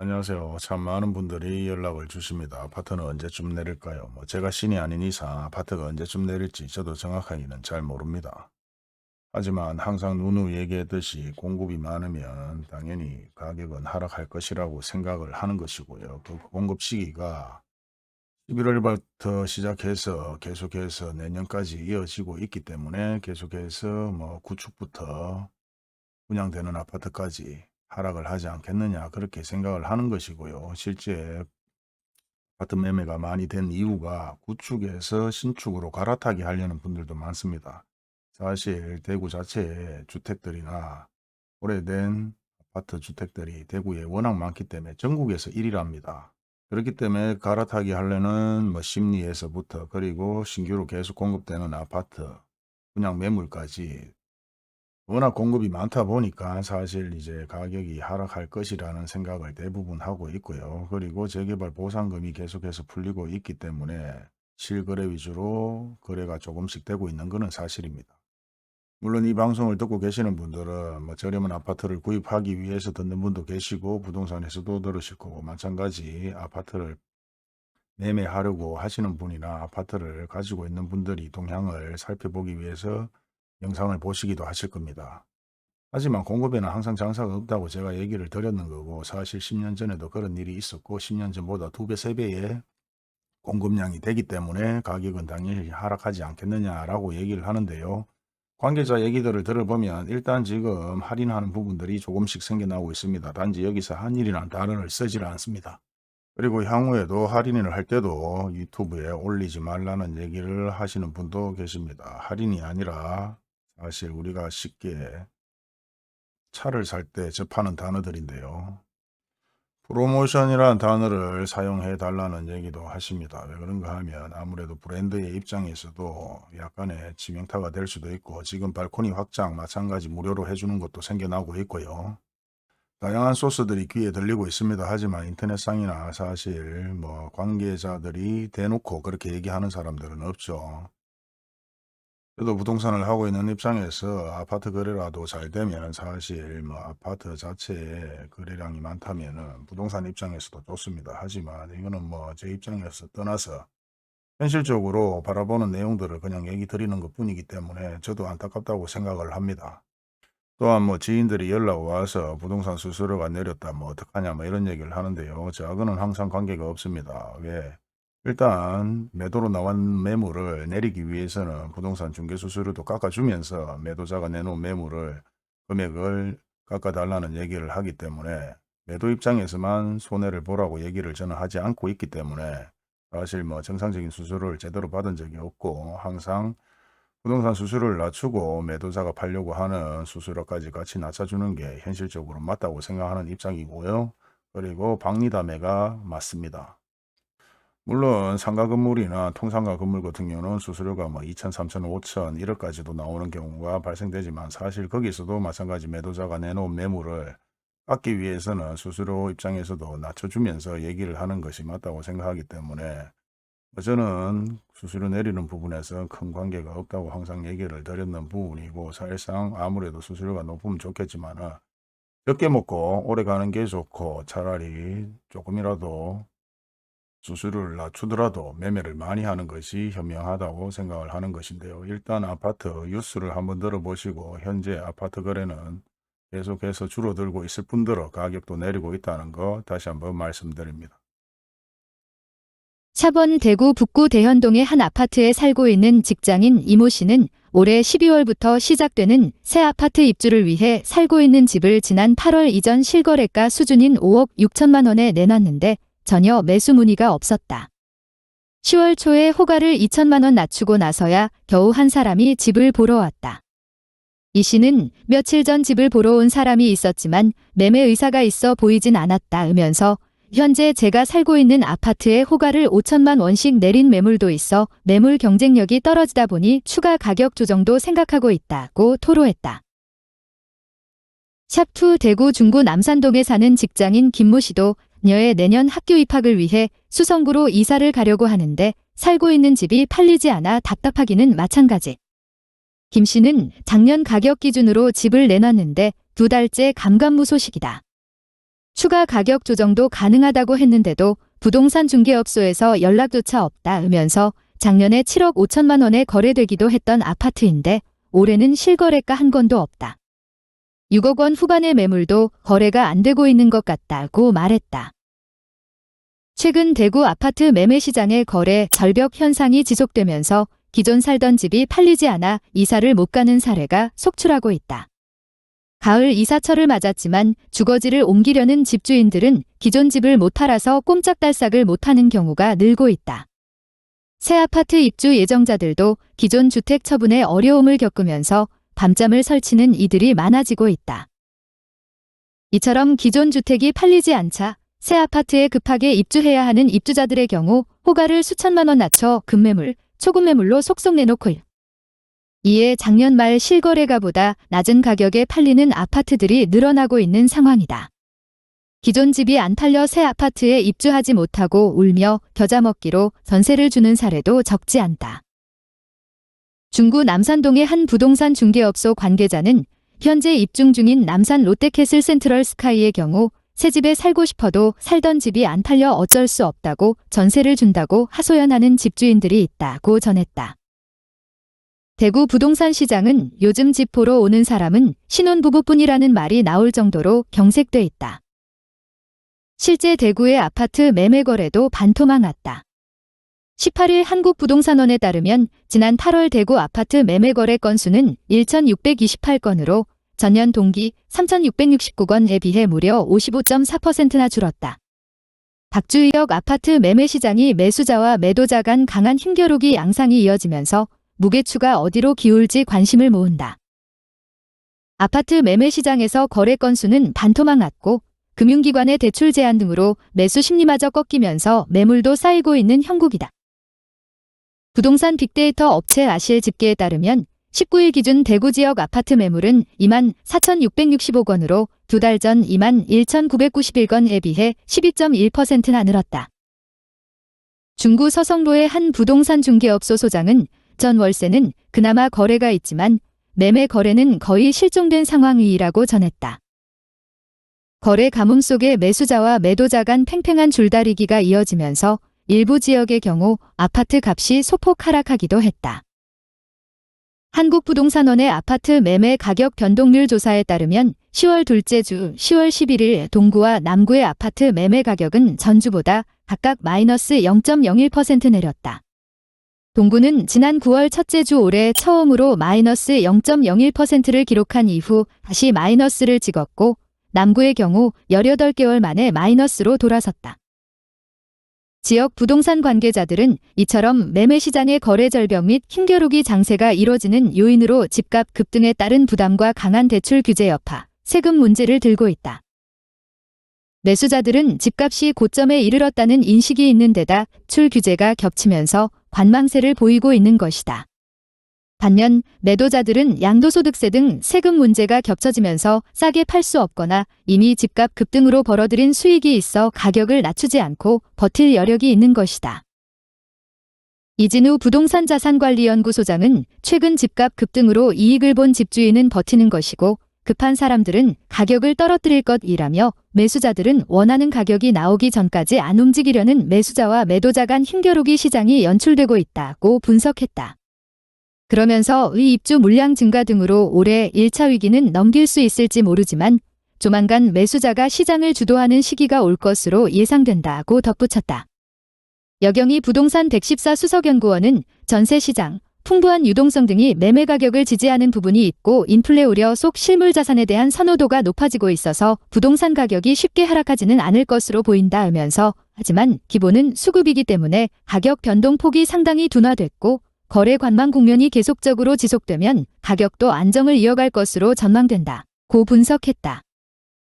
안녕하세요. 참 많은 분들이 연락을 주십니다. 아파트는 언제쯤 내릴까요? 제가 신이 아닌 이상 아파트가 언제쯤 내릴지 저도 정확하게는 잘 모릅니다. 하지만 항상 누누 얘기했듯이 공급이 많으면 당연히 가격은 하락할 것이라고 생각을 하는 것이고요. 그 공급 시기가 11월부터 시작해서 계속해서 내년까지 이어지고 있기 때문에 계속해서 구축부터 분양되는 아파트까지 하락을 하지 않겠느냐 그렇게 생각을 하는 것이고요. 실제 아파트 매매가 많이 된 이유가 구축에서 신축으로 갈아타기 하려는 분들도 많습니다. 사실 대구 자체에 주택들이나 오래된 아파트 주택들이 대구에 워낙 많기 때문에 전국에서 1위랍니다. 그렇기 때문에 갈아타기 하려는 심리에서부터 그리고 신규로 계속 공급되는 아파트 분양 매물까지 워낙 공급이 많다 보니까 사실 이제 가격이 하락할 것이라는 생각을 대부분 하고 있고요. 그리고 재개발 보상금이 계속해서 풀리고 있기 때문에 실거래 위주로 거래가 조금씩 되고 있는 것은 사실입니다. 물론 이 방송을 듣고 계시는 분들은 저렴한 아파트를 구입하기 위해서 듣는 분도 계시고 부동산에서도 들으실 거고 마찬가지 아파트를 매매하려고 하시는 분이나 아파트를 가지고 있는 분들이 동향을 살펴보기 위해서 영상을 보시기도 하실 겁니다. 하지만 공급에는 항상 장사가 없다고 제가 얘기를 드렸는 거고 사실 10년 전에도 그런 일이 있었고 10년 전보다 2배, 3배의 공급량이 되기 때문에 가격은 당연히 하락하지 않겠느냐라고 얘기를 하는데요. 관계자 얘기들을 들어보면 일단 지금 할인하는 부분들이 조금씩 생겨나고 있습니다. 단지 여기서 한일이라는 단어를 쓰질 않습니다. 그리고 향후에도 할인을 할 때도 유튜브에 올리지 말라는 얘기를 하시는 분도 계십니다. 할인이 아니라 사실 우리가 쉽게 차를 살 때 접하는 단어들인데요. 프로모션이라는 단어를 사용해 달라는 얘기도 하십니다. 왜 그런가 하면 아무래도 브랜드의 입장에서도 약간의 지명타가 될 수도 있고 지금 발코니 확장 마찬가지 무료로 해주는 것도 생겨나고 있고요. 다양한 소스들이 귀에 들리고 있습니다. 하지만 인터넷상이나 사실 관계자들이 대놓고 그렇게 얘기하는 사람들은 없죠. 저도 부동산을 하고 있는 입장에서 아파트 거래라도 잘 되면 사실 아파트 자체에 거래량이 많다면은 부동산 입장에서도 좋습니다. 하지만 이거는 제 입장에서 떠나서 현실적으로 바라보는 내용들을 그냥 얘기 드리는 것 뿐이기 때문에 저도 안타깝다고 생각을 합니다. 또한 지인들이 연락 와서 부동산 수수료가 내렸다 어떡하냐 이런 얘기를 하는데요. 저하고는 항상 관계가 없습니다. 왜? 일단 매도로 나온 매물을 내리기 위해서는 부동산 중개 수수료도 깎아주면서 매도자가 내놓은 매물을 금액을 깎아달라는 얘기를 하기 때문에 매도 입장에서만 손해를 보라고 얘기를 저는 하지 않고 있기 때문에 사실 정상적인 수수료를 제대로 받은 적이 없고 항상 부동산 수수료를 낮추고 매도자가 팔려고 하는 수수료까지 같이 낮춰주는 게 현실적으로 맞다고 생각하는 입장이고요. 그리고 박리담회가 맞습니다. 물론 상가 건물이나 통상가 건물 같은 경우는 수수료가 2천, 3천, 5천 1억까지도 나오는 경우가 발생되지만 사실 거기서도 마찬가지 매도자가 내놓은 매물을 깎기 위해서는 수수료 입장에서도 낮춰주면서 얘기를 하는 것이 맞다고 생각하기 때문에 저는 수수료 내리는 부분에서 큰 관계가 없다고 항상 얘기를 드렸는 부분이고 사실상 아무래도 수수료가 높으면 좋겠지만 적게 먹고 오래 가는 게 좋고 차라리 조금이라도 수수료를 낮추더라도 매매를 많이 하는 것이 현명하다고 생각을 하는 것인데요. 일단 아파트 뉴스를 한번 들어보시고 현재 아파트 거래는 계속해서 줄어들고 있을 뿐더러 가격도 내리고 있다는 거 다시 한번 말씀드립니다. 샵원 대구 북구 대현동의 한 아파트에 살고 있는 직장인 이모 씨는 올해 12월부터 시작되는 새 아파트 입주를 위해 살고 있는 집을 지난 8월 이전 실거래가 수준인 5억 6천만 원에 내놨는데 전혀 매수 문의가 없었다. 10월 초에 호가를 2천만 원 낮추고 나서야 겨우 한 사람이 집을 보러 왔다. 이 씨는 며칠 전 집을 보러 온 사람이 있었지만 매매 의사가 있어 보이진 않았다으면서 현재 제가 살고 있는 아파트에 호가를 5천만 원씩 내린 매물도 있어 매물 경쟁력이 떨어지다 보니 추가 가격 조정도 생각하고 있다고 토로했다. 샵2 대구 중구 남산동에 사는 직장인 김모 씨도 그녀의 내년 학교 입학을 위해 수성구로 이사를 가려고 하는데 살고 있는 집이 팔리지 않아 답답하기는 마찬가지. 김 씨는 작년 가격 기준으로 집을 내놨는데 2달째 감감무소식이다. 추가 가격 조정도 가능하다고 했는데도 부동산 중개업소에서 연락조차 없다면서 작년에 7억 5천만 원에 거래되기도 했던 아파트인데 올해는 실거래가 한 건도 없다. 6억 원 후반의 매물도 거래가 안 되고 있는 것 같다고 말했다. 최근 대구 아파트 매매 시장의 거래 절벽 현상이 지속되면서 기존 살던 집이 팔리지 않아 이사를 못 가는 사례가 속출하고 있다. 가을 이사철을 맞았지만 주거지를 옮기려는 집주인들은 기존 집을 못 팔아서 꼼짝달싹을 못하는 경우가 늘고 있다. 새 아파트 입주 예정자들도 기존 주택 처분에 어려움을 겪으면서 밤잠을 설치는 이들이 많아지고 있다. 이처럼 기존 주택이 팔리지 않자 새 아파트에 급하게 입주해야 하는 입주자들의 경우 호가를 수천만 원 낮춰 급매물, 초급매물로 속속 내놓고 이에 작년 말 실거래가보다 낮은 가격에 팔리는 아파트들이 늘어나고 있는 상황이다. 기존 집이 안 팔려 새 아파트에 입주하지 못하고 울며 겨자 먹기로 전세를 주는 사례도 적지 않다. 중구 남산동의 한 부동산 중개업소 관계자는 현재 입중 중인 남산 롯데캐슬 센트럴 스카이의 경우 새 집에 살고 싶어도 살던 집이 안 팔려 어쩔 수 없다고 전세를 준다고 하소연하는 집주인들이 있다고 전했다. 대구 부동산 시장은 요즘 집 보러 오는 사람은 신혼부부뿐이라는 말이 나올 정도로 경색돼 있다. 실제 대구의 아파트 매매 거래도 반토막 났다. 18일 한국부동산원에 따르면 지난 8월 대구 아파트 매매 거래 건수는 1,628건으로 전년 동기 3,669건에 비해 무려 55.4%나 줄었다. 박주희역 아파트 매매 시장이 매수자와 매도자 간 강한 힘겨루기 양상이 이어지면서 무게추가 어디로 기울지 관심을 모은다. 아파트 매매 시장에서 거래 건수는 반토막 났고 금융기관의 대출 제한 등으로 매수 심리마저 꺾이면서 매물도 쌓이고 있는 형국이다. 부동산 빅데이터 업체 아실 집계에 따르면 19일 기준 대구 지역 아파트 매물은 24,665건으로 두 달 전 21,991건에 비해 12.1%나 늘었다. 중구 서성로의 한 부동산 중개업소 소장은 전 월세는 그나마 거래가 있지만 매매 거래는 거의 실종된 상황이라고 전했다. 거래 가뭄 속에 매수자와 매도자 간 팽팽한 줄다리기가 이어지면서 일부 지역의 경우 아파트 값이 소폭 하락하기도 했다. 한국부동산원의 아파트 매매 가격 변동률 조사에 따르면 10월 둘째 주 10월 11일 동구와 남구의 아파트 매매 가격은 전주보다 각각 마이너스 0.01% 내렸다. 동구는 지난 9월 첫째 주 올해 처음으로 마이너스 0.01%를 기록한 이후 다시 마이너스를 찍었고 남구의 경우 18개월 만에 마이너스로 돌아섰다. 지역 부동산 관계자들은 이처럼 매매 시장의 거래 절벽 및 힘겨루기 장세가 이뤄지는 요인으로 집값 급등에 따른 부담과 강한 대출 규제 여파, 세금 문제를 들고 있다. 매수자들은 집값이 고점에 이르렀다는 인식이 있는 데다 대출 규제가 겹치면서 관망세를 보이고 있는 것이다. 반면 매도자들은 양도소득세 등 세금 문제가 겹쳐지면서 싸게 팔 수 없거나 이미 집값 급등으로 벌어들인 수익이 있어 가격을 낮추지 않고 버틸 여력이 있는 것이다. 이진우 부동산 자산관리연구소장은 최근 집값 급등으로 이익을 본 집주인은 버티는 것이고 급한 사람들은 가격을 떨어뜨릴 것이라며 매수자들은 원하는 가격이 나오기 전까지 안 움직이려는 매수자와 매도자 간 힘겨루기 시장이 연출되고 있다고 분석했다. 그러면서 의 입주 물량 증가 등으로 올해 1차 위기는 넘길 수 있을지 모르지만 조만간 매수자가 시장을 주도하는 시기가 올 것으로 예상된다고 덧붙였다. 여경희 부동산 114 수석연구원은 전세시장, 풍부한 유동성 등이 매매 가격을 지지하는 부분이 있고 인플레 우려 속 실물 자산에 대한 선호도가 높아지고 있어서 부동산 가격이 쉽게 하락하지는 않을 것으로 보인다면서 하지만 기본은 수급이기 때문에 가격 변동폭이 상당히 둔화됐고 거래 관망 국면이 계속적으로 지속되면 가격도 안정을 이어갈 것으로 전망된다. 고 분석했다.